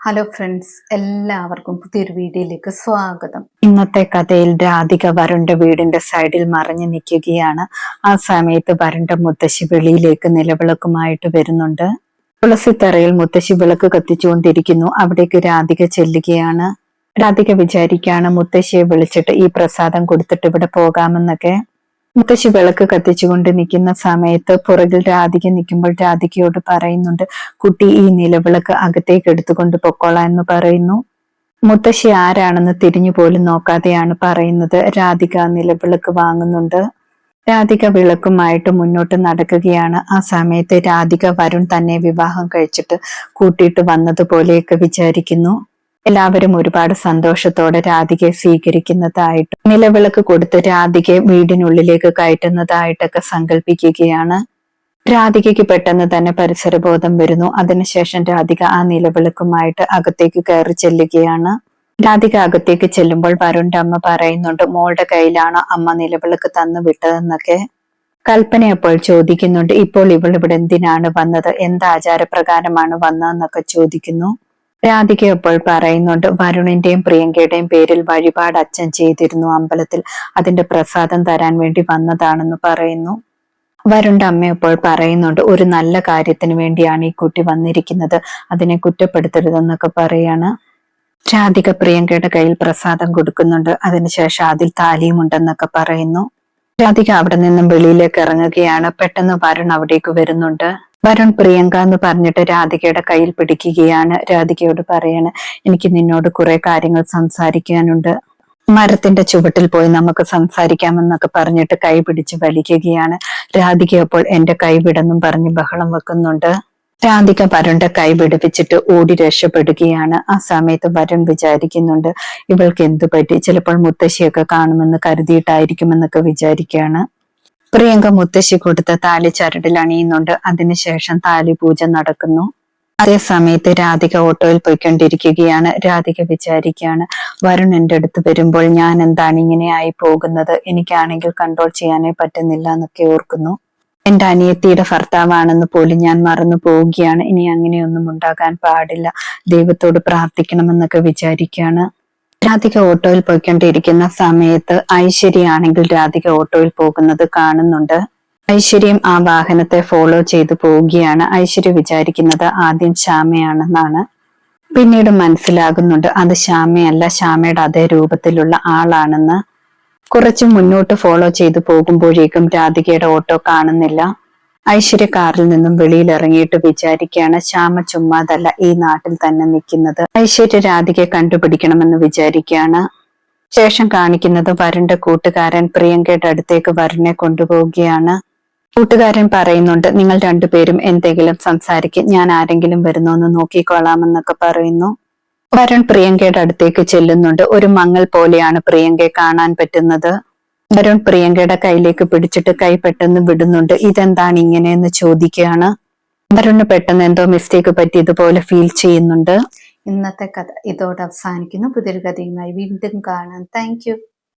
Hello friends, എല്ലാവർക്കും പുതിയൊരു വീഡിയോയിലേക്ക് സ്വാഗതം. ഇന്നത്തെ കഥയിൽ രാധിക വരുണിന്റെ വീടിന്റെ സൈഡിൽ മറഞ്ഞു നിൽക്കുകയാണ്. ആ സമയത്ത് വരുണിന്റെ മുത്തശ്ശി വെളിയിലേക്ക് നിലവിളക്കുമായിട്ട് വരുന്നുണ്ട്. തുളസിത്തറയിൽ മുത്തശ്ശി വിളക്ക് കത്തിച്ചുകൊണ്ടിരിക്കുന്നു. അവിടേക്ക് രാധിക ചെല്ലുകയാണ്. രാധിക വിചാരിക്കുകയാണ് മുത്തശ്ശിയെ വിളിച്ചിട്ട് ഈ പ്രസാദം കൊടുത്തിട്ട് ഇവിടെ പോകാമെന്നൊക്കെ. മുത്തശ്ശി വിളക്ക് കത്തിച്ചുകൊണ്ട് നിൽക്കുന്ന സമയത്ത് പുറകിൽ രാധിക നിൽക്കുമ്പോൾ രാധികയോട് പറയുന്നുണ്ട്, കുട്ടി ഈ നിലവിളക്ക് അകത്തേക്ക് എടുത്തുകൊണ്ട് പൊക്കോളാം എന്ന് പറയുന്നു. മുത്തശ്ശി ആരാണെന്ന് തിരിഞ്ഞു പോലും നോക്കാതെയാണ് പറയുന്നത്. രാധിക നിലവിളക്ക് വാങ്ങുന്നുണ്ട്. രാധിക വിളക്കുമായിട്ട് മുന്നോട്ട് നടക്കുകയാണ്. ആ സമയത്ത് രാധിക വരുൺ തന്നെ വിവാഹം കഴിച്ചിട്ട് കൂട്ടിയിട്ട് വന്നതുപോലെയൊക്കെ വിചാരിക്കുന്നു. എല്ലാവരും ഒരുപാട് സന്തോഷത്തോടെ രാധികയെ സ്വീകരിക്കുന്നതായിട്ട് നിലവിളക്ക് കൊടുത്ത് രാധികയെ വീടിനുള്ളിലേക്ക് കയറ്റുന്നതായിട്ടൊക്കെ സങ്കല്പിക്കുകയാണ്. രാധികയ്ക്ക് പെട്ടെന്ന് തന്നെ പരിസരബോധം വരുന്നു. അതിനുശേഷം രാധിക ആ നിലവിളക്കുമായിട്ട് അകത്തേക്ക് കയറി ചെല്ലുകയാണ്. രാധിക അകത്തേക്ക് ചെല്ലുമ്പോൾ വരുണിന്റെ അമ്മ പറയുന്നുണ്ട്, മോളുടെ കയ്യിലാണ് അമ്മ നിലവിളക്ക് തന്നു വിട്ടതെന്നൊക്കെ. കൽപ്പന അപ്പോൾ ചോദിക്കുന്നുണ്ട്, ഇപ്പോൾ ഇവൾ ഇവിടെ എന്തിനാണ് വന്നത്, എന്ത് ആചാരപ്രകാരമാണ് വന്നതെന്നൊക്കെ ചോദിക്കുന്നു. രാധിക അപ്പോൾ പറയുന്നുണ്ട്, വരുണിന്റെയും പ്രിയങ്കയുടെയും പേരിൽ വഴിപാട് അച്ഛൻ ചെയ്തിരുന്നു അമ്പലത്തിൽ, അതിന്റെ പ്രസാദം തരാൻ വേണ്ടി വന്നതാണെന്ന് പറയുന്നു. വരുണിന്റെ അമ്മ അപ്പോൾ പറയുന്നുണ്ട്, ഒരു നല്ല കാര്യത്തിന് വേണ്ടിയാണ് ഈ കുട്ടി വന്നിരിക്കുന്നത്, അതിനെ കുറ്റപ്പെടുത്തരുതെന്നൊക്കെ പറയാണ്. രാധിക പ്രിയങ്കയുടെ കയ്യിൽ പ്രസാദം കൊടുക്കുന്നുണ്ട്. അതിനുശേഷം അതിൽ താലിയും ഉണ്ടെന്നൊക്കെ പറയുന്നു. രാധിക അവിടെ നിന്നും വെളിയിലേക്ക് ഇറങ്ങുകയാണ്. പെട്ടെന്ന് വരുൺ അവിടേക്ക് വരുന്നുണ്ട്. വരുൺ പ്രിയങ്ക എന്ന് പറഞ്ഞിട്ട് രാധികയുടെ കയ്യിൽ പിടിക്കുകയാണ്. രാധികയോട് പറയാണ്, എനിക്ക് നിന്നോട് കുറെ കാര്യങ്ങൾ സംസാരിക്കാനുണ്ട്, മരത്തിന്റെ ചുവട്ടിൽ പോയി നമുക്ക് സംസാരിക്കാമെന്നൊക്കെ പറഞ്ഞിട്ട് കൈ പിടിച്ച് വലിക്കുകയാണ്. രാധിക അപ്പോൾ എന്റെ കൈ വിടെന്നും പറഞ്ഞ് ബഹളം വെക്കുന്നുണ്ട്. രാധിക വരുണിന്റെ കൈ വിടുവിച്ചിട്ട് ഓടി രക്ഷപ്പെടുകയാണ്. ആ സമയത്ത് വരുൺ വിചാരിക്കുന്നുണ്ട്, ഇവൾക്ക് എന്തു പറ്റി, ചിലപ്പോൾ മുത്തശ്ശിയൊക്കെ കാണുമെന്ന് കരുതിയിട്ടായിരിക്കുമെന്നൊക്കെ വിചാരിക്കുകയാണ്. പ്രിയങ്ക മുത്തശ്ശി കൊടുത്ത താലി ചരടിൽ അണിയുന്നുണ്ട്. അതിനുശേഷം താലി പൂജ നടക്കുന്നു. അതേ സമയത്ത് രാധിക ഓട്ടോയിൽ പോയിക്കൊണ്ടിരിക്കുകയാണ്. രാധിക വിചാരിക്കുകയാണ്, വരുൺ എന്റെ അടുത്ത് വരുമ്പോൾ ഞാൻ എന്താണ് ഇങ്ങനെ ആയി പോകുന്നത്, എനിക്കാണെങ്കിൽ കൺട്രോൾ ചെയ്യാനേ പറ്റുന്നില്ല എന്നൊക്കെ ഓർക്കുന്നു. എന്റെ അനിയത്തിയുടെ ഭർത്താവാണെന്ന് പോലും ഞാൻ മറന്നു പോവുകയാണ്. ഇനി അങ്ങനെയൊന്നും ഉണ്ടാകാൻ പാടില്ല, ദൈവത്തോട് പ്രാർത്ഥിക്കണമെന്നൊക്കെ വിചാരിക്കുകയാണ്. രാധിക ഓട്ടോയിൽ പോയിക്കൊണ്ടിരിക്കുന്ന സമയത്ത് ഐശ്വര്യയാണെങ്കിൽ രാധിക ഓട്ടോയിൽ പോകുന്നത് കാണുന്നുണ്ട്. ഐശ്വര്യം ആ വാഹനത്തെ ഫോളോ ചെയ്തു പോവുകയാണ്. ഐശ്വര്യ വിചാരിക്കുന്നത് ആദ്യം ശ്യാമയാണെന്നാണ്. പിന്നീട് മനസ്സിലാകുന്നുണ്ട് അത് ശ്യാമയല്ല, ശ്യാമയുടെ അതേ രൂപത്തിലുള്ള ആളാണെന്ന്. കുറച്ച് മുന്നോട്ട് ഫോളോ ചെയ്തു പോകുമ്പോഴേക്കും രാധികയുടെ ഓട്ടോ കാണുന്നില്ല. ഐശ്വര്യ കാറിൽ നിന്നും വെളിയിൽ ഇറങ്ങിയിട്ട് വിചാരിക്കുകയാണ്, ശ്യാമ ചുമ്മാതല്ല ഈ നാട്ടിൽ തന്നെ നിൽക്കുന്നത്, ഐശ്വര്യ രാധികയെ കണ്ടുപിടിക്കണമെന്ന് വിചാരിക്കുകയാണ്. ശേഷം കാണിക്കുന്നത് വരുണിന്റെ കൂട്ടുകാരൻ പ്രിയങ്കയുടെ അടുത്തേക്ക് വരുണിനെ കൊണ്ടുപോവുകയാണ്. കൂട്ടുകാരൻ പറയുന്നുണ്ട്, നിങ്ങൾ രണ്ടുപേരും എന്തെങ്കിലും സംസാരിക്കും, ഞാൻ ആരെങ്കിലും വരുന്നോ എന്ന് നോക്കിക്കൊള്ളാമെന്നൊക്കെ പറയുന്നു. വരുൺ പ്രിയങ്കയുടെ അടുത്തേക്ക് ചെല്ലുന്നുണ്ട്. ഒരു മങ്ങൽ പോലെയാണ് പ്രിയങ്കയെ കാണാൻ പറ്റുന്നത്. വരുൺ പ്രിയങ്കയുടെ കയ്യിലേക്ക് പിടിച്ചിട്ട് കൈ പെട്ടെന്ന് വിടുന്നുണ്ട്. ഇതെന്താണ് ഇങ്ങനെയെന്ന് ചോദിക്കുകയാണ്. വരുണിന് പെട്ടെന്ന് എന്തോ മിസ്റ്റേക്ക് പറ്റിയതുപോലെ ഫീൽ ചെയ്യുന്നുണ്ട്. ഇന്നത്തെ കഥ ഇതോടെ അവസാനിക്കുന്നു. പുതിയൊരു കഥയുമായി വീണ്ടും കാണാം. താങ്ക്